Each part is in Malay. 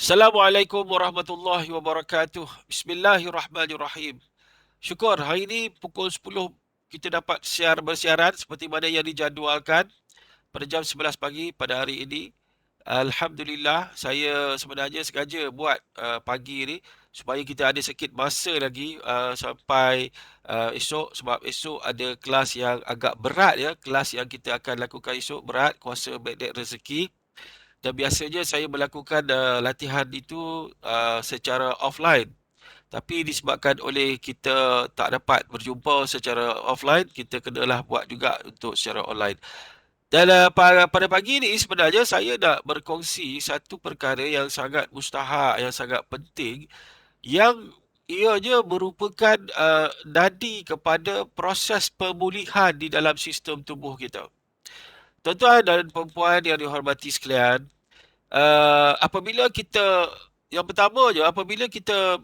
Assalamualaikum warahmatullahi wabarakatuh. Bismillahirrahmanirrahim. Syukur hari ini pukul 10 kita dapat bersiaran seperti mana yang dijadualkan pada jam 11 pagi pada hari ini. Alhamdulillah, saya sebenarnya sengaja buat pagi ni supaya kita ada sikit masa lagi sampai esok, sebab esok ada kelas yang agak berat ya. Kelas yang kita akan lakukan esok berat, kuasa magnet rezeki. Dan biasanya saya melakukan latihan itu secara offline. Tapi disebabkan oleh kita tak dapat berjumpa secara offline, kita kenalah buat juga untuk secara online. Dan pada pagi ini sebenarnya saya nak berkongsi satu perkara yang sangat mustahak, yang sangat penting, yang ianya merupakan nadi kepada proses pemulihan di dalam sistem tubuh kita. Tuan-tuan dan perempuan yang dihormati sekalian, apabila kita, yang pertama je, apabila kita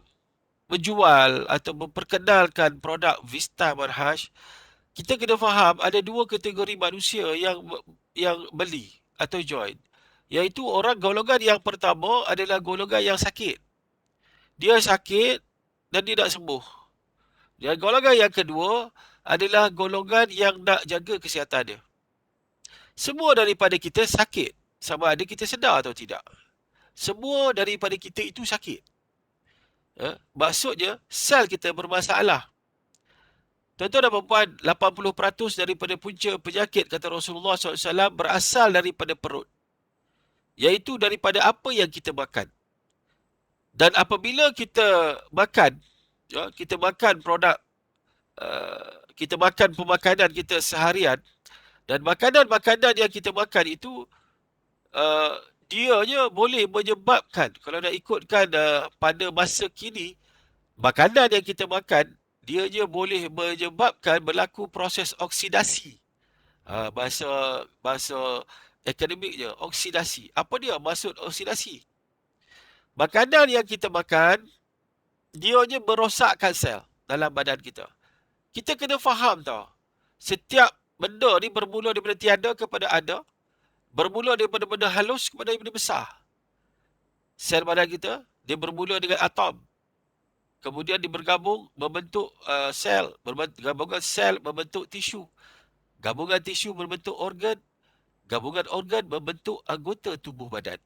menjual atau memperkenalkan produk Vista Manhaj, kita kena faham ada dua kategori manusia yang beli atau join. Iaitu orang golongan yang pertama adalah golongan yang sakit. Dia sakit dan dia nak sembuh. Dan golongan yang kedua adalah golongan yang nak jaga kesihatan dia. Semua daripada kita sakit, sama ada kita sedar atau tidak. Semua daripada kita itu sakit. Maksudnya, sel kita bermasalah. Tuan-tuan dan perempuan, 80% daripada punca penyakit, kata Rasulullah SAW, berasal daripada perut. Iaitu daripada apa yang kita makan. Dan apabila kita makan, kita makan produk, kita makan pemakanan kita seharian, dan makanan-makanan yang kita makan itu, dianya boleh menyebabkan, kalau nak ikutkan pada masa kini, makanan yang kita makan, dianya boleh menyebabkan berlaku proses oksidasi. Bahasa akademiknya, oksidasi. Apa dia maksud oksidasi? Makanan yang kita makan, dianya merosakkan sel dalam badan kita. Kita kena faham tau. Setiap benda ni bermula daripada tiada kepada ada, bermula daripada benda halus kepada benda besar. Sel badan kita, dia bermula dengan atom. Kemudian dia bergabung membentuk sel. Gabungan sel membentuk tisu. Gabungan tisu membentuk organ. Gabungan organ membentuk anggota tubuh badan.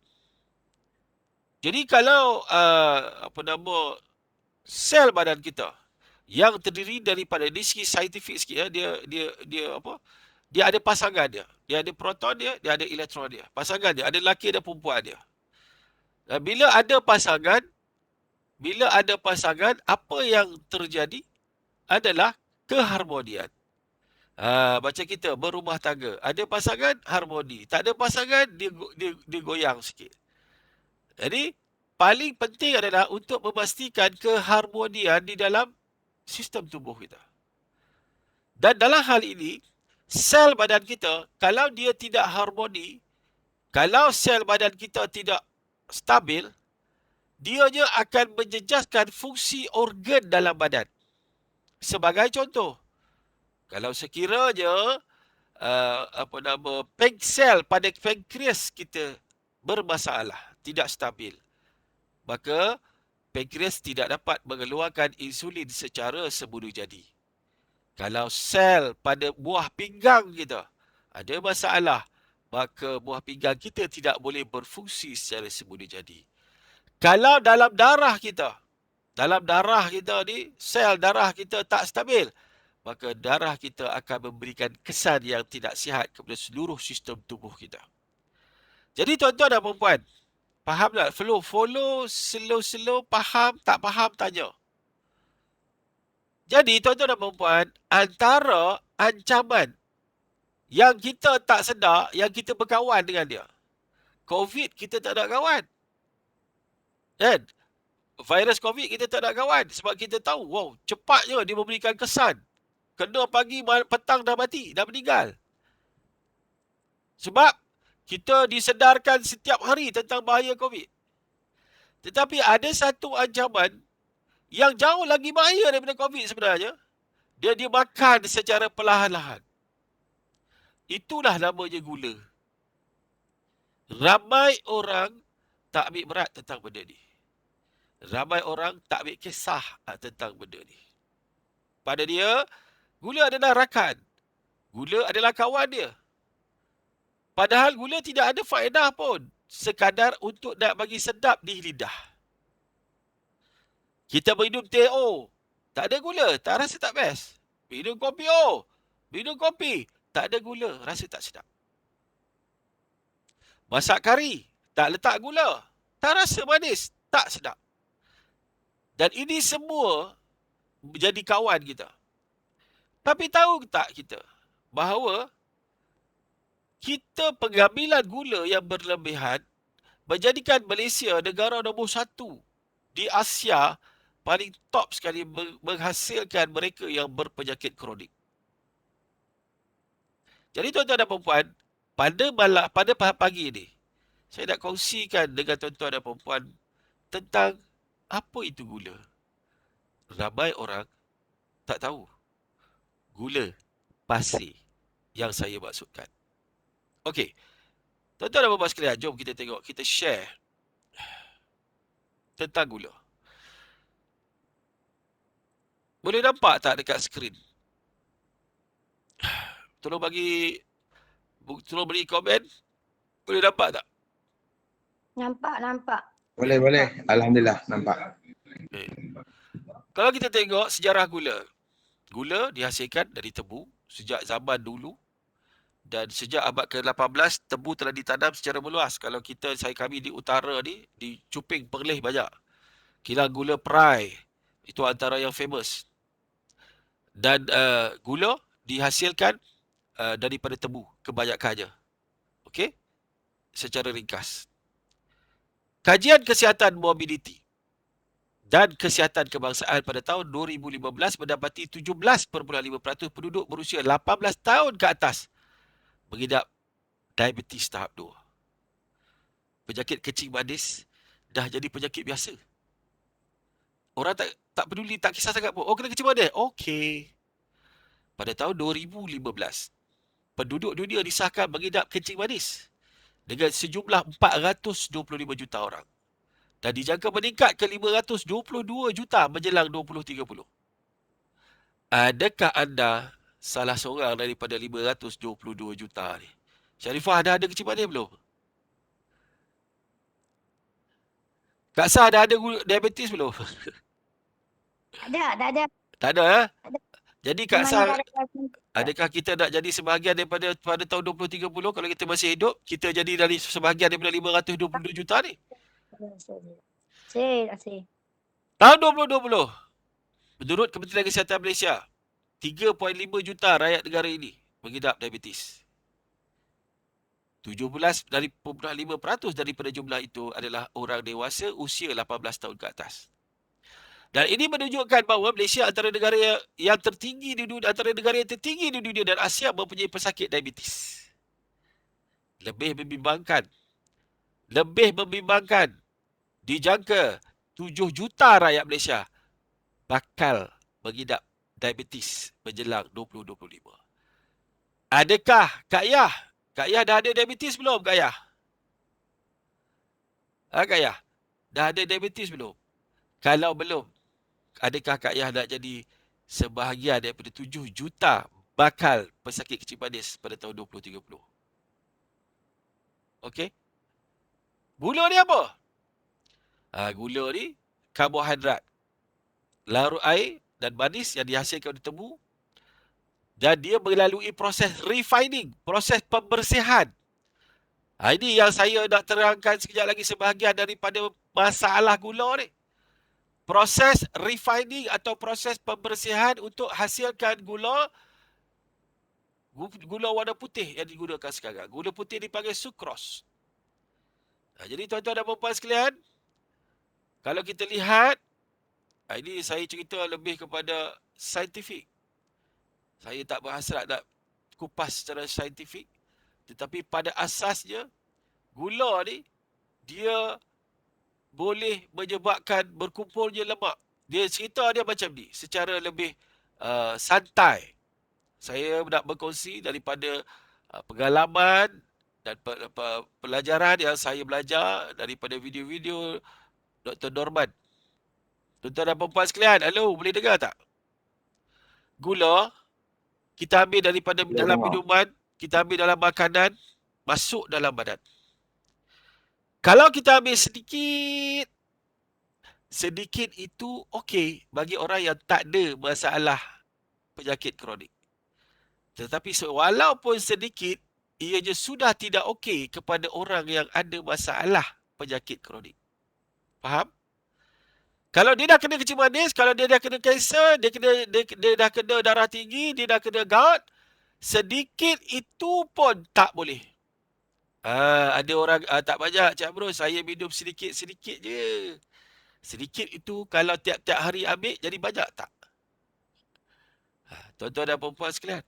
Jadi kalau sel badan kita yang terdiri daripada, di segi saintifik sikit ya, dia ada pasangan dia. Dia ada proton dia, dia ada elektron dia. Pasangan dia, ada lelaki dan perempuan dia. Dan bila ada pasangan, apa yang terjadi adalah keharmonian. Macam kita berumah tangga. Ada pasangan, harmoni. Tak ada pasangan, dia goyang sikit. Jadi, paling penting adalah untuk memastikan keharmonian di dalam sistem tubuh kita. Dan dalam hal ini, sel badan kita, kalau dia tidak harmoni, kalau sel badan kita tidak stabil, dianya akan menjejaskan fungsi organ dalam badan. Sebagai contoh, kalau sekiranya sel pada pankreas kita bermasalah, tidak stabil, maka pankreas tidak dapat mengeluarkan insulin secara semula jadi. Kalau sel pada buah pinggang kita ada masalah, maka buah pinggang kita tidak boleh berfungsi secara semula jadi. Kalau dalam darah kita ni, sel darah kita tak stabil, maka darah kita akan memberikan kesan yang tidak sihat kepada seluruh sistem tubuh kita. Jadi tuan-tuan dan perempuan, faham tak? Follow, slow, faham, tak faham, tanya. Jadi tuan-tuan dan perempuan, antara ancaman yang kita tak sedar, yang kita berkawan dengan dia. COVID kita tak nak kawan. Kan? Virus COVID kita tak nak kawan. Sebab kita tahu, wow, cepatnya dia memberikan kesan. Kena pagi, petang dah mati, dah meninggal. Sebab kita disedarkan setiap hari tentang bahaya COVID. Tetapi ada satu ancaman yang jauh lagi bahaya daripada COVID sebenarnya. Dia makan secara perlahan-lahan. Itulah namanya gula. Ramai orang tak ambil berat tentang benda ni. Ramai orang tak ambil kisah tentang benda ni. Pada dia, gula adalah rakan. Gula adalah kawan dia. Padahal gula tidak ada faedah pun. Sekadar untuk nak bagi sedap di lidah. Kita minum teh, tak ada gula, tak rasa tak best. Minum kopi, minum kopi, tak ada gula, rasa tak sedap. Masak kari, tak letak gula, tak rasa manis, tak sedap. Dan ini semua menjadi kawan kita. Tapi tahu tak kita bahawa kita pengambilan gula yang berlebihan menjadikan Malaysia negara nombor 1 di Asia paling top sekali menghasilkan mereka yang berpenyakit kronik. Jadi tuan-tuan dan puan-puan, pada pagi ini, saya nak kongsikan dengan tuan-tuan dan puan-puan tentang apa itu gula. Ramai orang tak tahu gula pasir yang saya maksudkan. Okey, tuan-tuan dan puan-puan sekalian, jom kita tengok, kita share tentang gula. Boleh nampak tak dekat skrin? Tolong beri komen. Boleh nampak tak? Nampak. Boleh. Alhamdulillah, nampak. Okay. Kalau kita tengok sejarah gula. Gula dihasilkan dari tebu sejak zaman dulu. Dan sejak abad ke-18, tebu telah ditanam secara meluas. Kalau kami di utara ni, di Cuping, Perlis banyak. Kilang gula Perai, itu antara yang famous. Dan gula dihasilkan daripada tebu, kebanyakannya. Okey? Secara ringkas. Kajian Kesihatan Morbidity dan Kesihatan Kebangsaan pada tahun 2015 mendapati 17.5% penduduk berusia 18 tahun ke atas mengidap diabetes tahap 2. Penyakit kencing manis dah jadi penyakit biasa. Orang tak peduli, tak kisah sangat pun. Kena kencing manis? Okey. Pada tahun 2015, penduduk dunia disahkan mengidap kencing manis dengan sejumlah 425 juta orang. Dan dijangka meningkat ke 522 juta menjelang 2030. Adakah anda salah seorang daripada 522 juta ni? Syarifah, dah ada kencing manis belum? Kak Sah, dah ada diabetes belum? Tak ada. Tak ada, ha? Ada. Jadi Kak Sah, Mana adakah kita nak jadi sebahagian daripada pada tahun 2030 kalau kita masih hidup, kita jadi dari sebahagian daripada 522 juta ni? Saya. Tahun 2020, menurut Kementerian Kesihatan Malaysia, 3.5 juta rakyat negara ini mengidap diabetes. 17.5% daripada jumlah itu adalah orang dewasa usia 18 tahun ke atas. Dan ini menunjukkan bahawa Malaysia antara negara yang tertinggi di dunia, antara negara yang tertinggi di dunia dan Asia mempunyai pesakit diabetes. Lebih membimbangkan, dijangka 7 juta rakyat Malaysia bakal mengidap diabetes menjelang 2025. Adakah Kak Yah dah ada diabetes belum, Kak Yah? Kak Yah, dah ada diabetes belum? Kalau belum, adakah Kak Yah nak jadi sebahagian daripada 7 juta bakal pesakit kencing manis pada tahun 2030? Okey? Gula ni apa? Gula ni karbohidrat, larut air dan manis yang dihasilkan dari tebu. Dan dia melalui proses refining, proses pembersihan. Ini yang saya nak terangkan sekejap lagi sebahagian daripada masalah gula ni. Proses refining atau proses pembersihan untuk hasilkan gula warna putih yang digunakan sekarang. Gula putih dipanggil sucrose. Jadi tuan-tuan dan puan-puan sekalian, kalau kita lihat, ini saya cerita lebih kepada saintifik. Saya tak berhasrat nak kupas secara saintifik. Tetapi pada asasnya, gula ni, dia boleh menyebabkan berkumpulnya lemak. Dia cerita dia macam ni, secara lebih santai. Saya nak berkongsi daripada pengalaman Dan pelajaran yang saya belajar daripada video-video Dr. Norman. Tuan-tuan dan perempuan sekalian, halo, boleh dengar tak? Gula, kita ambil daripada Boleh dalam dengar. minuman, kita ambil dalam makanan, masuk dalam badan. Kalau kita ambil sedikit, sedikit itu okey bagi orang yang tak ada masalah penyakit kronik. Tetapi walaupun sedikit, ianya sudah tidak okey kepada orang yang ada masalah penyakit kronik. Faham? Kalau dia dah kena kencing manis, kalau dia dah kena kanser, dia dah kena darah tinggi, dia dah kena gout, sedikit itu pun tak boleh. Ada orang tak banyak, Cik Bro, saya minum sedikit-sedikit je. Sedikit itu kalau tiap-tiap hari ambil, jadi banyak tak? Tuan-tuan dan perempuan sekalian.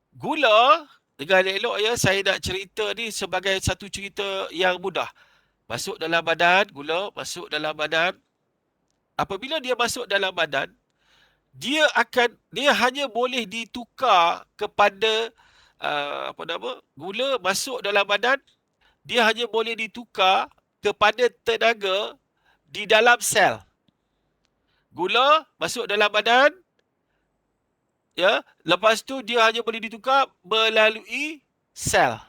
Gula, dengan elok ya, saya nak cerita ni sebagai satu cerita yang mudah. Masuk dalam badan, gula masuk dalam badan. Apabila dia masuk dalam badan, dia hanya boleh ditukar kepada gula masuk dalam badan, dia hanya boleh ditukar kepada tenaga di dalam sel. Gula masuk dalam badan, ya, lepas tu dia hanya boleh ditukar melalui sel.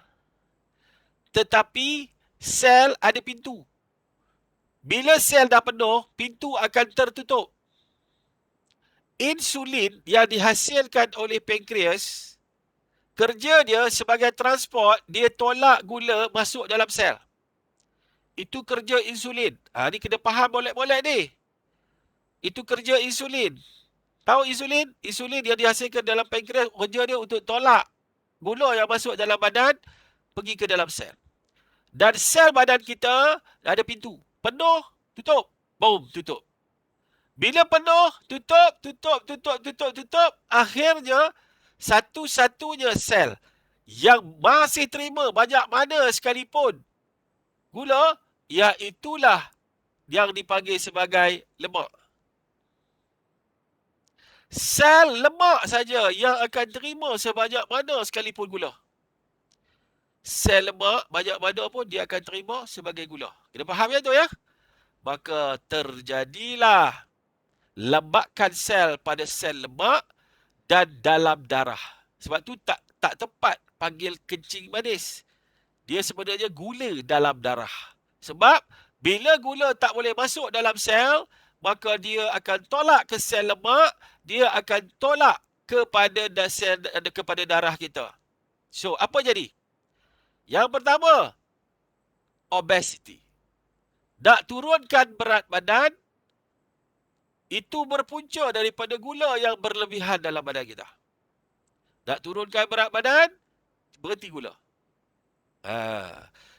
Tetapi sel ada pintu. Bila sel dah penuh, pintu akan tertutup. Insulin yang dihasilkan oleh pankreas, kerja dia sebagai transport, dia tolak gula masuk dalam sel. Itu kerja insulin. Ni kena faham molek-molek ni. Itu kerja insulin. Tahu insulin? Insulin yang dihasilkan dalam pankreas, kerja dia untuk tolak gula yang masuk dalam badan pergi ke dalam sel. Dan sel badan kita ada pintu. Penuh, tutup. Boom, tutup. Bila penuh, tutup. Akhirnya, satu-satunya sel yang masih terima banyak mana sekalipun gula, iaitulah yang dipanggil sebagai lemak. Sel lemak saja yang akan terima sebanyak mana sekalipun gula. Sel lemak banyak mana pun dia akan terima sebagai gula. Kena faham ya tu ya? Maka terjadilah lembakan sel pada sel lemak dan dalam darah. Sebab tu tak tepat panggil kencing manis. Dia sebenarnya gula dalam darah. Sebab bila gula tak boleh masuk dalam sel, maka dia akan tolak ke sel lemak, dia akan tolak kepada darah kita. So, apa jadi? Yang pertama, obesity. Nak turunkan berat badan, itu berpunca daripada gula yang berlebihan dalam badan kita. Nak turunkan berat badan, berhenti gula.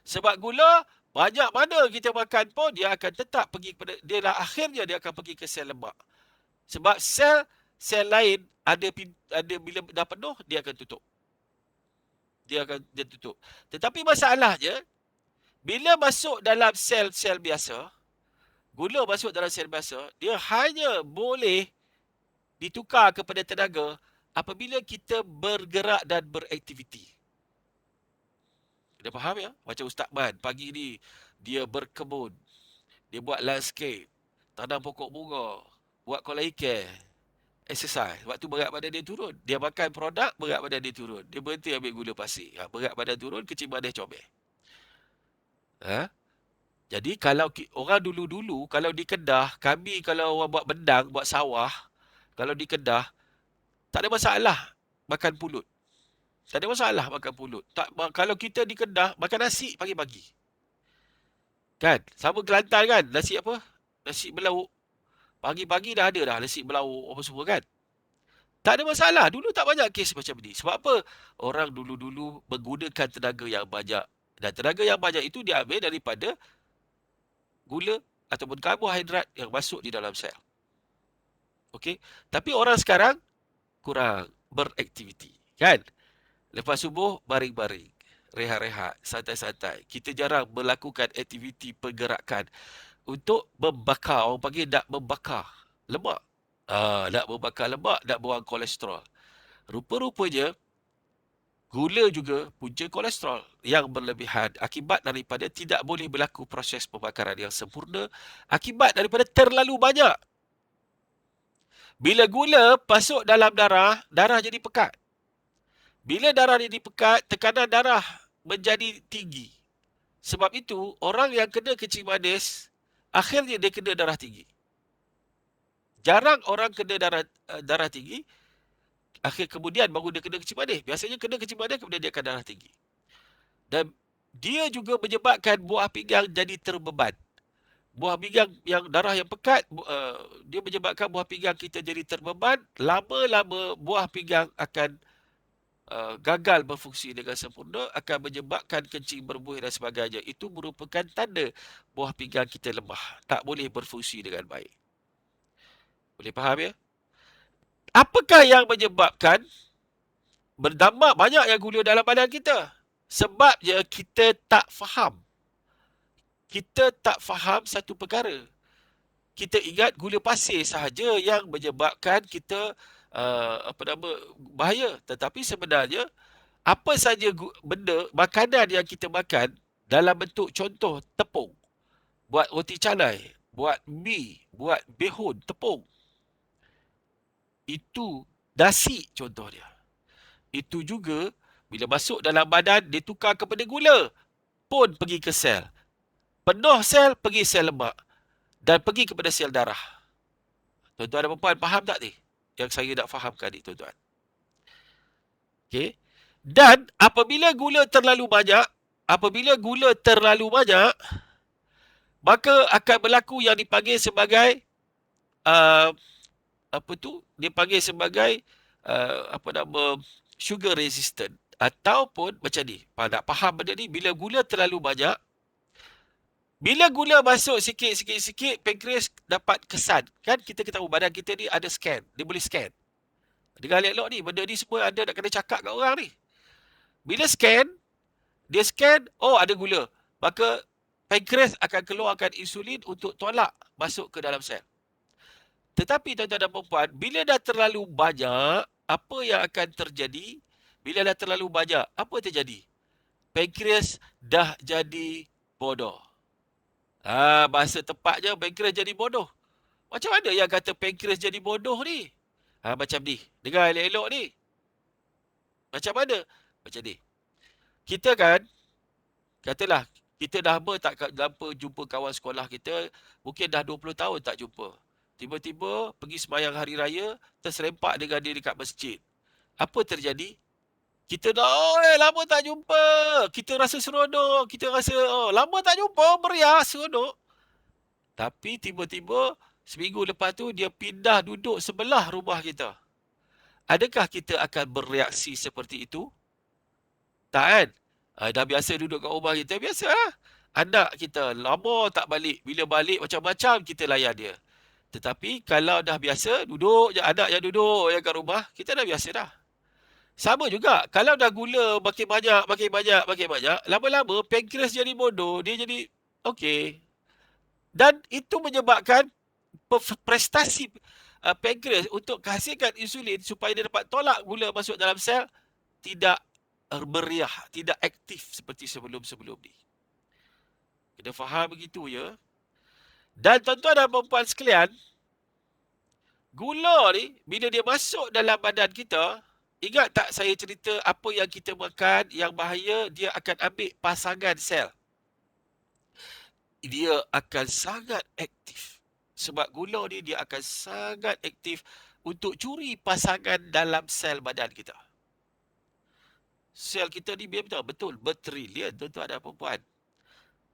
Sebab gula, banyak mana kita makan pun, dia akan tetap pergi kepada, akhirnya dia akan pergi ke sel lemak. Sebab sel lain, ada bila dah penuh, dia akan tutup. Dia tutup. Tetapi masalahnya, bila masuk dalam sel-sel biasa, gula masuk dalam sel biasa, dia hanya boleh ditukar kepada tenaga apabila kita bergerak dan beraktiviti. Dah faham ya? Macam Ustaz Man, pagi ni dia berkebun, dia buat landscape, tanam pokok bunga, buat kolam ikan, exercise. Waktu berat badan dia turun, dia makan produk, berat badan dia turun. Dia berhenti ambil gula pasir. Berat badan turun, kecil badan comel. Jadi kalau orang dulu-dulu, kalau di Kedah, kami kalau orang buat bendang, buat sawah, kalau di Kedah, tak ada masalah makan pulut. Tak ada masalah makan pulut. Kalau kita di Kedah, makan nasi pagi-pagi. Kan? Sama Kelantan kan? Nasi apa? Nasi belauk. Pagi-pagi dah ada dah nasi belauk apa semua kan? Tak ada masalah. Dulu tak banyak kes macam ni. Sebab apa? Orang dulu-dulu menggunakan tenaga yang banyak. Dan tenaga yang banyak itu diambil daripada gula ataupun karbohidrat yang masuk di dalam sel. Okey? Tapi orang sekarang kurang beraktiviti. Kan? Lepas subuh, baring-baring. Rehat-rehat, santai-santai. Kita jarang melakukan aktiviti pergerakan untuk membakar. Orang panggil nak membakar lemak. Nak membakar lemak, nak buang kolesterol. Rupa-rupanya, Gula juga punca kolesterol yang berlebihan akibat daripada tidak boleh berlaku proses pembakaran yang sempurna, akibat daripada terlalu banyak. Bila gula masuk dalam darah, darah jadi pekat. Bila darah jadi pekat, tekanan darah menjadi tinggi. Sebab itu, orang yang kena kencing manis, akhirnya dia kena darah tinggi. Jarang orang kena darah tinggi, akhir kemudian baru dia kena kencing manis. Biasanya kena kencing manis, kemudian dia akan darah tinggi. Dan dia juga menyebabkan buah pinggang jadi terbeban. Buah pinggang yang darah yang pekat, dia menyebabkan buah pinggang kita jadi terbeban. Lama-lama buah pinggang akan gagal berfungsi dengan sempurna, akan menyebabkan kencing berbuih dan sebagainya. Itu merupakan tanda buah pinggang kita lemah, tak boleh berfungsi dengan baik. Boleh faham ya? Apakah yang menyebabkan berdampak banyak yang gula dalam badan kita? Sebabnya kita tak faham. Kita tak faham satu perkara. Kita ingat gula pasir sahaja yang menyebabkan kita bahaya. Tetapi sebenarnya apa saja benda, makanan yang kita makan dalam bentuk contoh tepung, buat roti canai, buat mi, buat bihun, tepung, itu nasi contohnya. Itu juga bila masuk dalam badan, dia tukar kepada gula, pun pergi ke sel. Penuh sel, pergi sel lemak. Dan pergi kepada sel darah. Tuan-tuan dan puan faham tak ni? Yang saya nak fahamkan ni, tuan-tuan. Okey. Dan apabila gula terlalu banyak, maka akan berlaku yang dipanggil sebagai dipanggil sebagai sugar resistant, ataupun macam ni. Nak faham benda ni, bila gula terlalu banyak, bila gula masuk sikit-sikit, pankreas dapat kesan. Kan kita tahu badan kita ni ada scan, dia boleh scan. Dengar elok ni, benda ni semua ada nak kena cakap kat orang ni. Bila dia scan, oh ada gula. Maka pankreas akan keluarkan insulin untuk tolak masuk ke dalam sel. Tetapi tuan-tuan dan puan, bila dah terlalu banyak, apa yang akan terjadi? Bila dah terlalu banyak, apa terjadi? Pankreas dah jadi bodoh. Bahasa tepatnya, pankreas jadi bodoh. Macam mana yang kata pankreas jadi bodoh ni? Macam ni. Dengar elok-elok ni. Macam mana? Macam ni. Kita kan, katalah, kita dah tak jumpa kawan sekolah kita, mungkin dah 20 tahun tak jumpa. Tiba-tiba pergi sembahyang hari raya, terserempak dengan dia dekat masjid. Apa terjadi? Kita dah, lama tak jumpa. Kita rasa seronok. Kita rasa, lama tak jumpa, meriah, seronok. Tapi tiba-tiba, seminggu lepas tu, dia pindah duduk sebelah rumah kita. Adakah kita akan bereaksi seperti itu? Tak kan? Dah biasa duduk kat rumah kita, biasa lah. Anak kita lama tak balik. Bila balik, macam-macam kita layan dia. Tetapi kalau dah biasa, duduk je, anak yang duduk yang kat rumah, kita dah biasa dah. Sama juga, kalau dah gula makin banyak, lama-lama pankreas jadi bodoh, dia jadi okey. Dan itu menyebabkan prestasi pankreas untuk menghasilkan insulin supaya dia dapat tolak gula masuk dalam sel tidak meriah, tidak aktif seperti sebelum-sebelum ni. Kena faham begitu ya. Dan tuan-tuan dan puan-puan sekalian, gula ni bila dia masuk dalam badan kita, ingat tak saya cerita apa yang kita makan yang bahaya, dia akan ambil pasangan sel. Dia akan sangat aktif. Sebab gula ni dia akan sangat aktif untuk curi pasangan dalam sel badan kita. Sel kita ni betul bertrilion tuan-tuan dan puan-puan.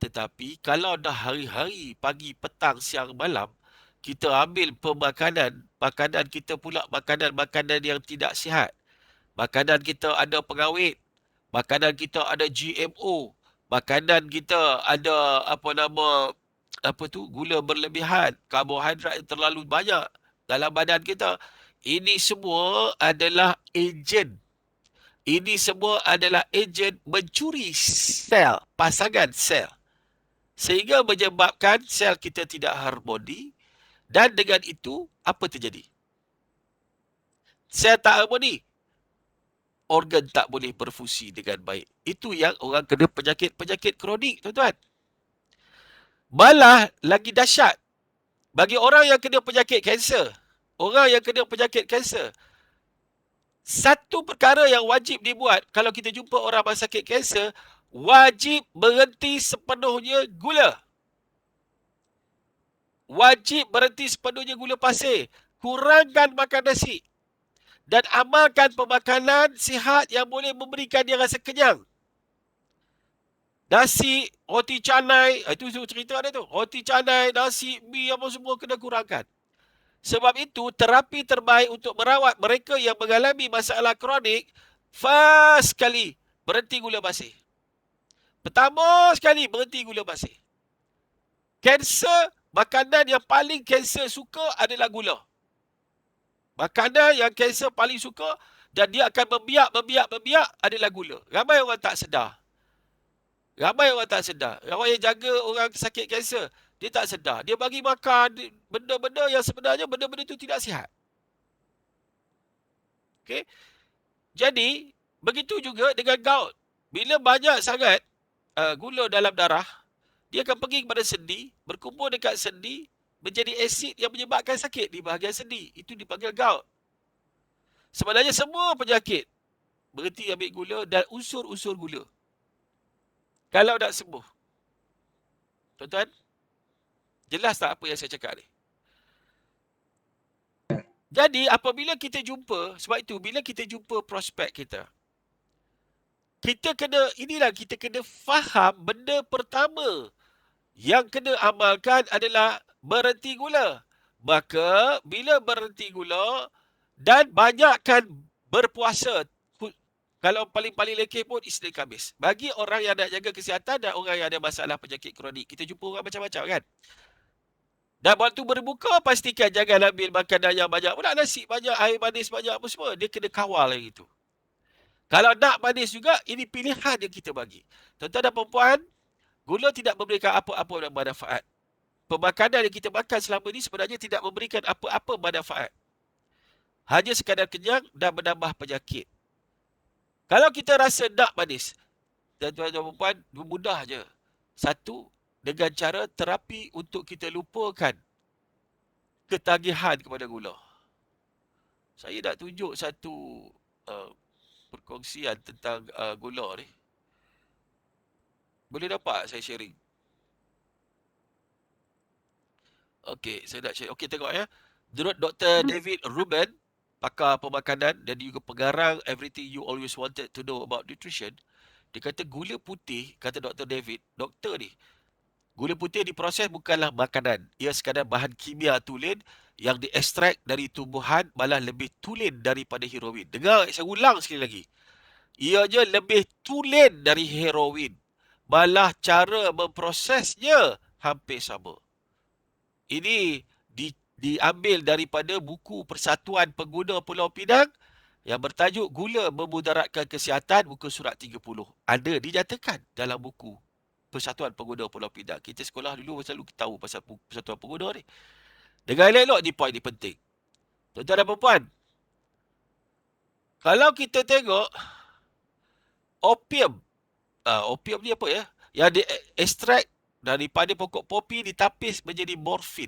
Tetapi kalau dah hari-hari, pagi, petang, siang, malam, kita ambil makanan kita pula makanan yang tidak sihat. Makanan kita ada pengawet, makanan kita ada GMO, makanan kita ada gula berlebihan, karbohidrat yang terlalu banyak dalam badan kita. Ini semua adalah ejen. Ini semua adalah ejen mencuri sel, pasangan sel. Sehingga menyebabkan sel kita tidak harmoni, dan dengan itu apa terjadi? Sel tak harmoni. organ tak boleh berfungsi dengan baik. Itu yang orang kena penyakit-penyakit kronik, tuan-tuan. Malah lagi dahsyat bagi orang yang kena penyakit kanser. Orang yang kena penyakit kanser, satu perkara yang wajib dibuat kalau kita jumpa orang bersakit kanser, wajib berhenti sepenuhnya gula. Wajib berhenti sepenuhnya gula pasir. Kurangkan makan nasi. Dan amalkan pemakanan sihat yang boleh memberikan dia rasa kenyang. Nasi, roti canai, itu cerita ada tu. Roti canai, nasi, mi, apa semua kena kurangkan. Sebab itu, terapi terbaik untuk merawat mereka yang mengalami masalah kronik, first sekali, berhenti gula pasir. Pertama sekali, berhenti gula pasir. Kanser, makanan yang paling kanser suka adalah gula. Makanan yang kanser paling suka dan dia akan membiak adalah gula. Ramai orang tak sedar. Ramai yang jaga orang sakit kanser, dia tak sedar. Dia bagi makan benda-benda yang sebenarnya benda-benda itu tidak sihat. Okey. Jadi, begitu juga dengan gout. Bila banyak sangat gula dalam darah, dia akan pergi kepada sendi, berkumpul dekat sendi, menjadi asid yang menyebabkan sakit di bahagian sendi. Itu dipanggil gout. Sebenarnya semua penyakit berhenti ambil gula dan unsur-unsur gula. Kalau nak sembuh. Tuan-tuan, jelas tak apa yang saya cakap ni? Jadi, apabila kita jumpa, sebab itu, bila kita jumpa prospek kita, kita kena faham benda pertama yang kena amalkan adalah berhenti gula. Maka, bila berhenti gula dan banyakkan berpuasa, kalau paling-paling lekeh pun Isnin Khamis. Bagi orang yang nak jaga kesihatan dan orang yang ada masalah penyakit kronik, kita jumpa orang macam-macam kan. Dan waktu berbuka, pastikan jangan ambil makanan yang banyak. Pula nasi banyak, air manis banyak apa semua. Dia kena kawal yang itu. Kalau nak manis juga, ini pilihan yang kita bagi. Tuan-tuan dan perempuan, gula tidak memberikan apa-apa manfaat. Pemakanan yang kita makan selama ini sebenarnya tidak memberikan apa-apa manfaat. Hanya sekadar kenyang dan menambah penyakit. Kalau kita rasa nak manis, tuan-tuan dan perempuan, mudah je. Satu, dengan cara terapi untuk kita lupakan ketagihan kepada gula. Saya nak tunjuk satu perkongsian tentang gula ni. Boleh dapat saya sharing? Okey, saya nak share. Okey, tengok ya. Menurut Dr. David Rubin, pakar pemakanan dan juga pengarang Everything You Always Wanted to Know About Nutrition, dia kata gula putih, kata Dr. David, doktor ni, gula putih diproses bukanlah makanan. Ia sekadar bahan kimia tulen yang diekstrak dari tumbuhan, malah lebih tulen daripada heroin. Dengar, saya ulang sekali lagi. Ianya lebih tulen dari heroin. Malah cara memprosesnya hampir sama. Ini diambil daripada buku Persatuan Pengguna Pulau Pinang yang bertajuk Gula Memudaratkan Kesihatan, muka surat 30. Ada dinyatakan dalam buku Persatuan Pengguna Pulau Pinang. Kita sekolah dulu selalu tahu pasal Persatuan Pengguna ni. Dengar elok-elok ni poin ni penting. Tuan-tuan dan perempuan, kalau kita tengok opium, opium ni apa ya? Yang diekstrak daripada pokok popi ditapis menjadi morfin.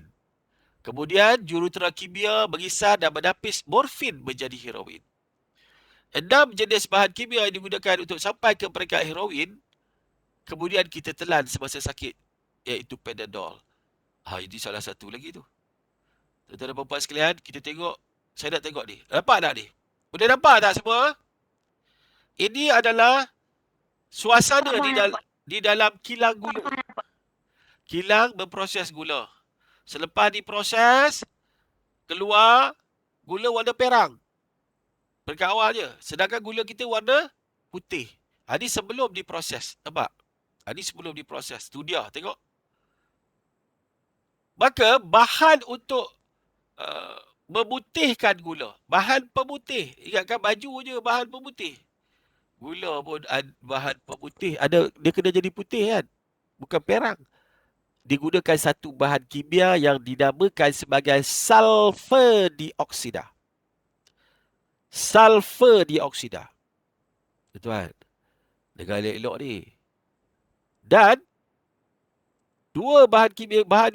Kemudian jurutera kimia mengisar dan menapis morfin menjadi heroin. 6 jenis bahan kimia yang digunakan untuk sampai ke peringkat heroin, kemudian kita telan semasa sakit, iaitu Panadol. Ini salah satu lagi tu. Tuan-tuan dan perempuan sekalian, kita tengok, saya nak tengok ni. Nampak tak ni? Boleh nampak tak semua? Ini adalah suasana di dalam kilang gula. Kilang memproses gula. Selepas diproses, keluar gula warna perang. Peringkat awal je. Sedangkan gula kita warna putih. Ini sebelum diproses. Nampak? Ini sebelum diproses. Tu dia. Tengok. Maka, bahan untuk memutihkan gula. Bahan pemutih. Ingatkan baju je bahan pemutih. Gula pun bahan pemutih. Dia kena jadi putih kan? Bukan perang. Digunakan satu bahan kimia yang dinamakan sebagai sulfur dioksida. Sulfur dioksida. Tuan, dengar elok-elok ni. Dan bahan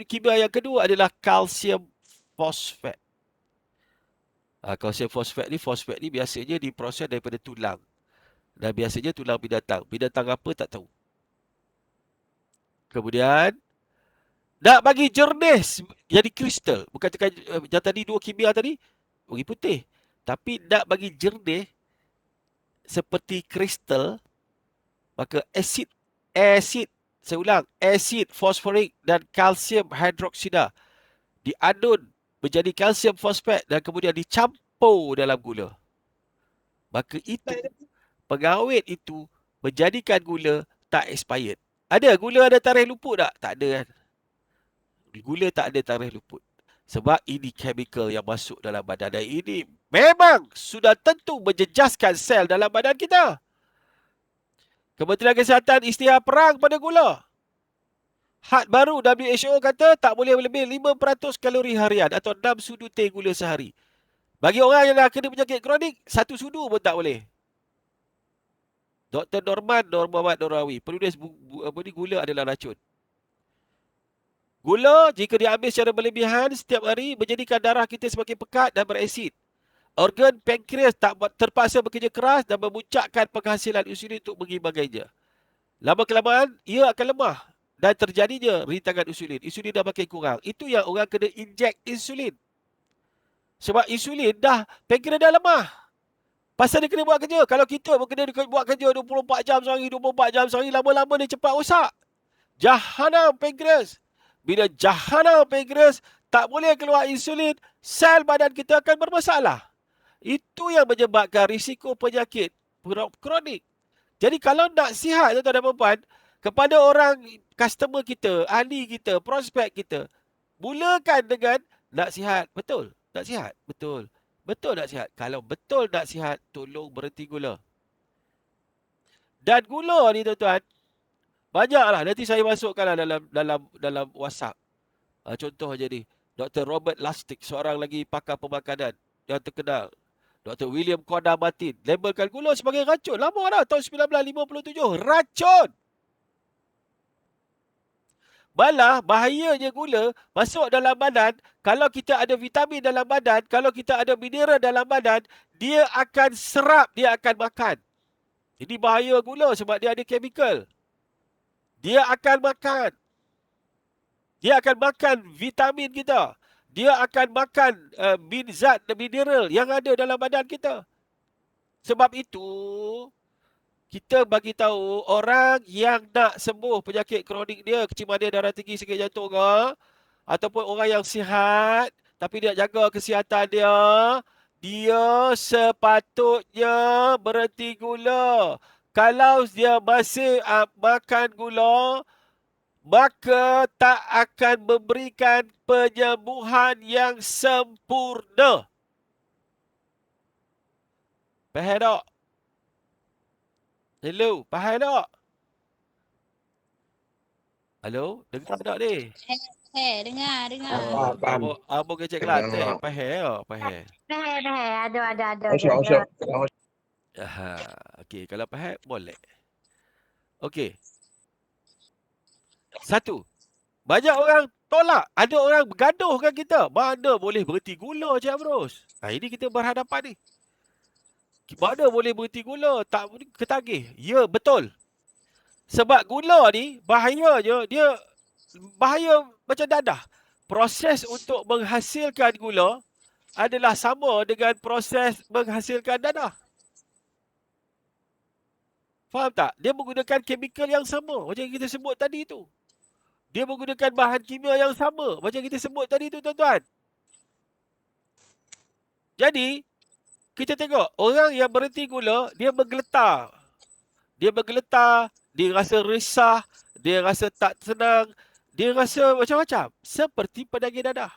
kimia yang kedua adalah kalsium fosfat. Kalsium fosfat ni biasanya diproses daripada tulang. Dan biasanya tulang binatang. Binatang apa tak tahu. Kemudian nak bagi jernih jadi kristal. Bukan cakap yang tadi dua kimia tadi bagi putih. Tapi nak bagi jernih seperti kristal, maka asid saya ulang, asid fosforik dan kalsium hidroksida diadun menjadi kalsium fosfat dan kemudian dicampur dalam gula. Maka itu, pengawet itu menjadikan gula tak expired. Ada gula ada tarikh luput tak? Tak ada kan? Gula tak ada tarikh luput. Sebab ini chemical yang masuk dalam badan. Dan ini memang sudah tentu menjejaskan sel dalam badan kita. Kementerian Kesihatan isytihar perang pada gula. Had baru WHO kata tak boleh lebih 5% kalori harian atau 6 sudu teh gula sehari. Bagi orang yang dah kena penyakit kronik, 1 sudu pun tak boleh. Dr. Norman Muhammad Norawi, penulis gula adalah racun. Gula jika diambil secara berlebihan setiap hari menjadikan darah kita semakin pekat dan berasid. Organ pankreas terpaksa bekerja keras dan memuncakkan penghasilan insulin untuk mengimbangkannya. Lama kelamaan ia akan lemah dan terjadinya rintangan insulin. Insulin dah makin kurang. Itu yang orang kena injek insulin. Sebab insulin pankreas dah lemah. Pasal dia kena buat kerja. Kalau kita kena buat kerja 24 jam sehari, 24 jam sehari, lama-lama dia cepat rosak. Jahanam pankreas. Bila jahanam pankreas tak boleh keluar insulin, sel badan kita akan bermasalah. Itu yang menyebabkan risiko penyakit kronik. Jadi kalau nak sihat, tuan-tuan dan puan-puan, kepada orang customer kita, ahli kita, prospek kita, mulakan dengan nak sihat. Betul? Nak sihat? Betul. Betul nak sihat? Kalau betul nak sihat, tolong berhenti gula. Dan gula ni tuan-tuan, banyaklah. Nanti saya masukkanlah dalam WhatsApp. Contoh je ni. Dr. Robert Lustig, seorang lagi pakar pemakanan yang terkenal. Dr. William Corda Martin labelkan gula sebagai racun. Lama dah, tahun 1957. Racun! Malah bahayanya gula masuk dalam badan. Kalau kita ada vitamin dalam badan, kalau kita ada mineral dalam badan, dia akan serap, dia akan makan. Ini bahaya gula sebab dia ada chemical. Dia akan makan. Dia akan makan vitamin kita. Dia akan makan zat mineral yang ada dalam badan kita. Sebab itu, kita bagi tahu orang yang nak sembuh penyakit kronik dia, kecil manis, darah tinggi, sakit jantung ataupun orang yang sihat tapi dia jaga kesihatan dia sepatutnya berhenti gula. Kalau dia masih makan gula, maka tak akan memberikan penyembuhan yang sempurna. Faham tak? Hello, faham tak? Halo, dengar tak ni? Dengar. Faham. Abang kecek Kelantan, faham tak? Faham. Ada. Osyo. Okey, kalau faham, boleh. Okey. Satu, banyak orang tolak. Ada orang bergaduhkan kita. Mana boleh berhenti gula, Cik Amros? Ini kita berhadapan ni. Mana boleh berhenti gula? Tak ketagih. Ya, betul. Sebab gula ni, bahayanya, dia bahaya macam dadah. Proses untuk menghasilkan gula adalah sama dengan proses menghasilkan dadah. Faham tak? Dia menggunakan chemical yang sama macam kita sebut tadi tu. Dia menggunakan bahan kimia yang sama macam kita sebut tadi tu, tuan-tuan. Jadi, kita tengok orang yang berhenti gula, dia bergeletar. Dia rasa risah, dia rasa tak senang, dia rasa macam-macam. Seperti pedaging dadah.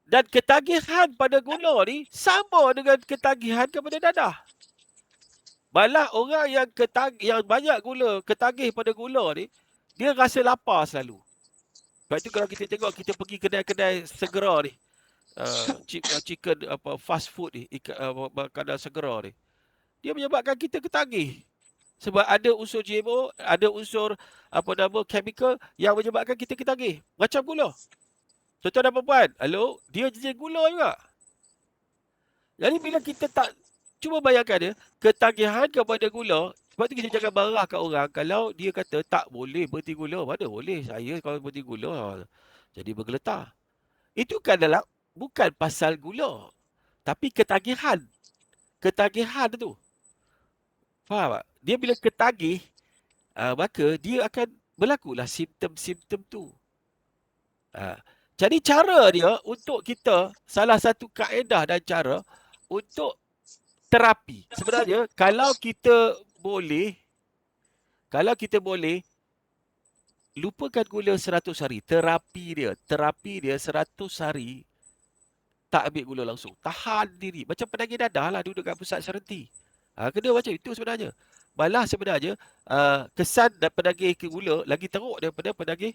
Dan ketagihan pada gula ni sama dengan ketagihan kepada dadah. Malah orang yang banyak gula, ketagih pada gula ni, dia rasa lapar selalu. Sebab itu kalau kita tengok, kita pergi kedai-kedai segera ni, chicken fast food ni, makanan segera ni, Dia menyebabkan kita ketagih. Sebab ada unsur GMO, ada unsur chemical yang menyebabkan kita ketagih. Macam gula. Tuan-tuan dan puan, hello, dia jenis gula juga. Jadi bila kita tak, cuba bayangkan dia, ketagihan kepada gula, sebab tu kita jangan marah kat orang kalau dia kata tak boleh berhenti gula. Mana boleh, saya kalau berhenti gula, jadi bergeletar. Itu kan bukan pasal gula, tapi ketagihan. Ketagihan tu. Faham tak? Dia bila ketagih, maka dia akan berlakulah simptom-simptom tu. Jadi cara dia untuk kita, salah satu kaedah dan cara untuk terapi. Sebenarnya kalau kita boleh lupakan gula 100 hari, terapi dia 100 hari tak ambil gula langsung. Tahan diri. Macam pedaging dadah lah duduk kat pusat serenti. Kena macam itu sebenarnya. Malah sebenarnya kesan dan pedaging ke gula lagi teruk daripada pedaging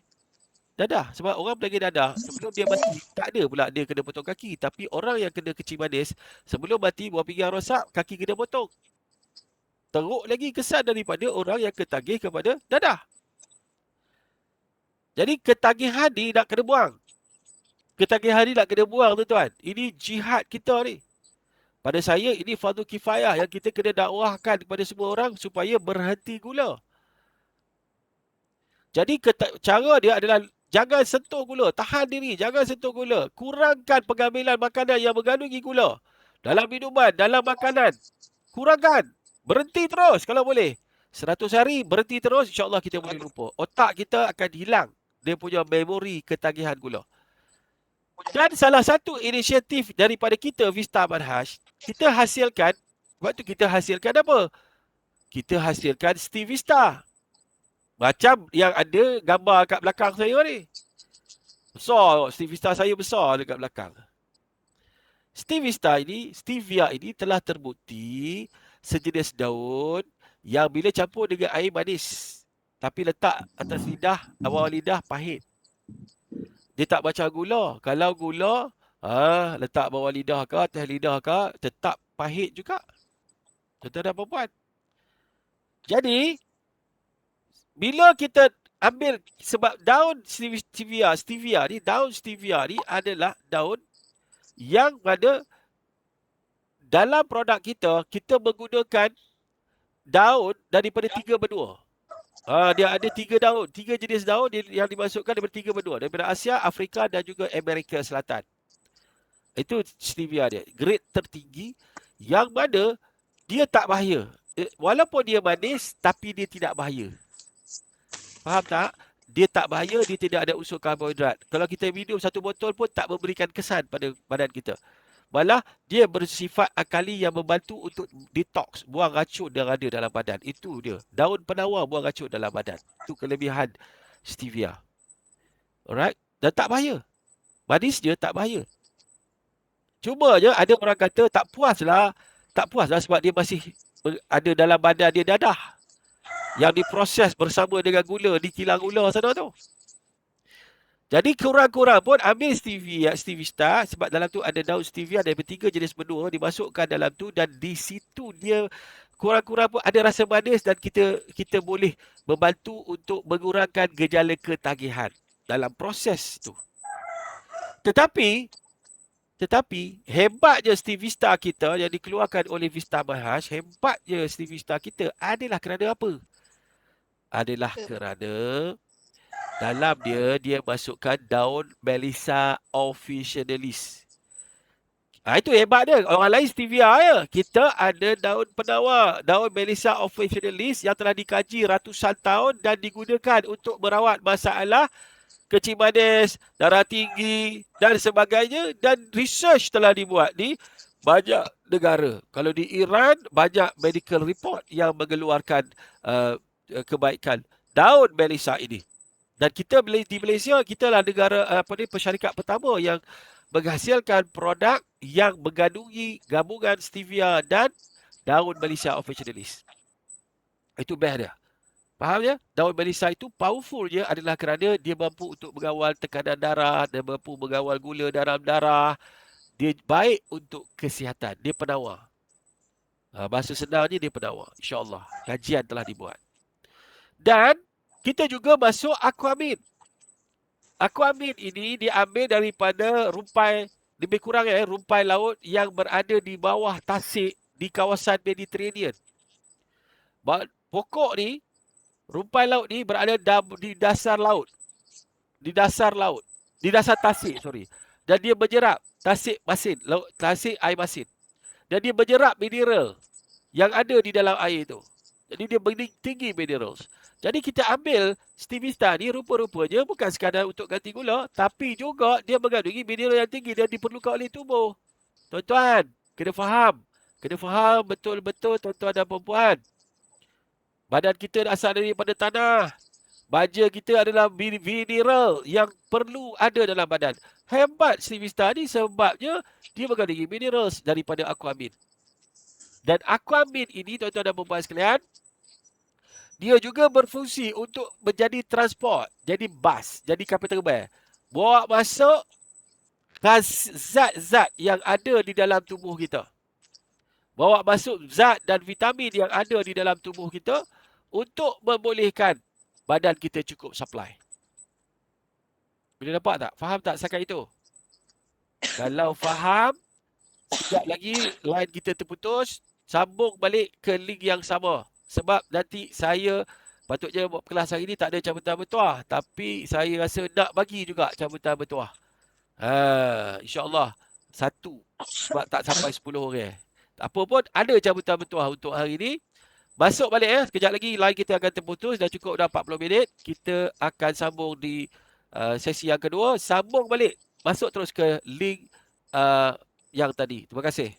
dadah. Sebab orang pedaging dadah sebelum dia mati tak ada pula dia kena potong kaki. Tapi orang yang kena kecil manis sebelum mati buah pinggang rosak, kaki kena potong. Teruk lagi kesan daripada orang yang ketagih kepada dadah. Jadi ketagihan ni nak kena buang. Ketagihan ni nak kena buang tuan-tuan. Ini jihad kita ni. Pada saya ini fardu kifayah yang kita kena dakwahkan kepada semua orang supaya berhenti gula. Jadi cara dia adalah jangan sentuh gula, tahan diri, jangan sentuh gula. Kurangkan pengambilan makanan yang mengandungi gula. Dalam minuman, dalam makanan. Kurangkan. Berhenti terus kalau boleh. 100 hari berhenti terus, insya-Allah kita boleh lupa. Otak kita akan hilang dia punya memori ketagihan gula. Dan salah satu inisiatif daripada kita Vista Manhaj, kita hasilkan, waktu kita hasilkan apa? Kita hasilkan Steve Vista. Macam yang ada gambar kat belakang saya ni. Besar, Steve Vista saya besar dekat belakang. Stevia ini telah terbukti sejenis daun yang bila campur dengan air manis tapi letak atas lidah, bawah lidah pahit. Dia tak macam gula. Kalau gula, letak bawah lidah ke, atas lidah ke, tetap pahit juga. Tuan-tuan dan puan-puan. Jadi, bila kita ambil, sebab daun stevia ni adalah daun yang ada dalam produk kita, kita menggunakan daun daripada 3 benua. Dia ada 3 daun, 3 jenis daun yang dimasukkan daripada 3 benua, daripada Asia, Afrika dan juga Amerika Selatan. Itu stevia dia, grade tertinggi yang mana dia tak bahaya. Walaupun dia manis tapi dia tidak bahaya. Faham tak? Dia tak bahaya, dia tidak ada unsur karbohidrat. Kalau kita minum satu botol pun tak memberikan kesan pada badan kita. Malah dia bersifat alkali yang membantu untuk detox, buang racun yang ada dalam badan. Itu dia. Daun penawar buang racun dalam badan. Itu kelebihan stevia. Alright? Dan tak bahaya. Manis dia tak bahaya. Cuma je ada orang kata tak puas lah sebab dia masih ada dalam badan dia dadah. Yang diproses bersama dengan gula di kilang gula sana tu. Jadi kurang-kurang pun ambil stevia sebab dalam tu ada daun stevia daripada 3 jenis benua dimasukkan dalam tu dan di situ dia kurang-kurang pun ada rasa manis dan kita boleh membantu untuk mengurangkan gejala ketagihan dalam proses tu. Tetapi hebatnya Stevista kita yang dikeluarkan oleh Vista Manhaj, hebatnya Stevista kita adalah kerana apa? Adalah kerana dalam dia masukkan daun Melissa officinalis. Itu hebat dia. Orang lain stevia ya. Kita ada daun penawar, daun Melissa officinalis yang telah dikaji ratusan tahun dan digunakan untuk merawat masalah kecil manis, darah tinggi dan sebagainya, dan research telah dibuat di banyak negara. Kalau di Iran, banyak medical report yang mengeluarkan kebaikan daun Melissa ini. Dan kita di Malaysia, kita lah negara pensyarikat pertama yang menghasilkan produk yang mengandungi gabungan stevia dan daun Melissa officinalis. Itu best dia. Faham ya? Daun Melissa itu powerful je adalah kerana dia mampu untuk mengawal tekanan darah, dia mampu mengawal gula dalam darah. Dia baik untuk kesihatan, dia penawar. Bahasa senangnya dia penawar. InsyaAllah. Kajian telah dibuat. Dan kita juga masuk aquamin. Aquamin ini diambil daripada rumpai, lebih kurang rumpai laut yang berada di bawah tasik di kawasan Mediterranean. Pokok ni, rumpai laut ni berada di dasar laut. Di dasar tasik, sorry. Dan dia menyerap tasik masin, tasik air masin. Dan dia menyerap mineral yang ada di dalam air tu. Jadi dia tinggi minerals. Jadi kita ambil Stevista ni rupa-rupanya bukan sekadar untuk ganti gula, tapi juga dia mengandungi mineral yang tinggi dan diperlukan oleh tubuh. Tuan-tuan, kena faham. Kena faham betul-betul tuan-tuan dan puan-puan. Badan kita asal daripada tanah. Baja kita adalah mineral yang perlu ada dalam badan. Hebat Stevista ni sebabnya dia mengandungi minerals daripada aquamin. Dan aquamin ini tuan-tuan dan puan-puan sekalian, dia juga berfungsi untuk menjadi transport, jadi bas, jadi kapal terbang. Bawa masuk zat-zat yang ada di dalam tubuh kita. Bawa masuk zat dan vitamin yang ada di dalam tubuh kita untuk membolehkan badan kita cukup supply. Boleh nampak tak? Faham tak setakat itu? Kalau faham, sekejap lagi line kita terputus, sambung balik ke link yang sama. Sebab nanti saya patutnya buat kelas hari ni tak ada cabutan bertuah. Tapi saya rasa nak bagi juga cabutan bertuah. InsyaAllah 1. Sebab tak sampai 10 orang. Apa pun ada cabutan bertuah untuk hari ni. Masuk balik sekejap lagi line kita akan terputus. Dah cukup dah 40 minit. Kita akan sambung di sesi yang kedua. Sambung balik. Masuk terus ke link yang tadi. Terima kasih.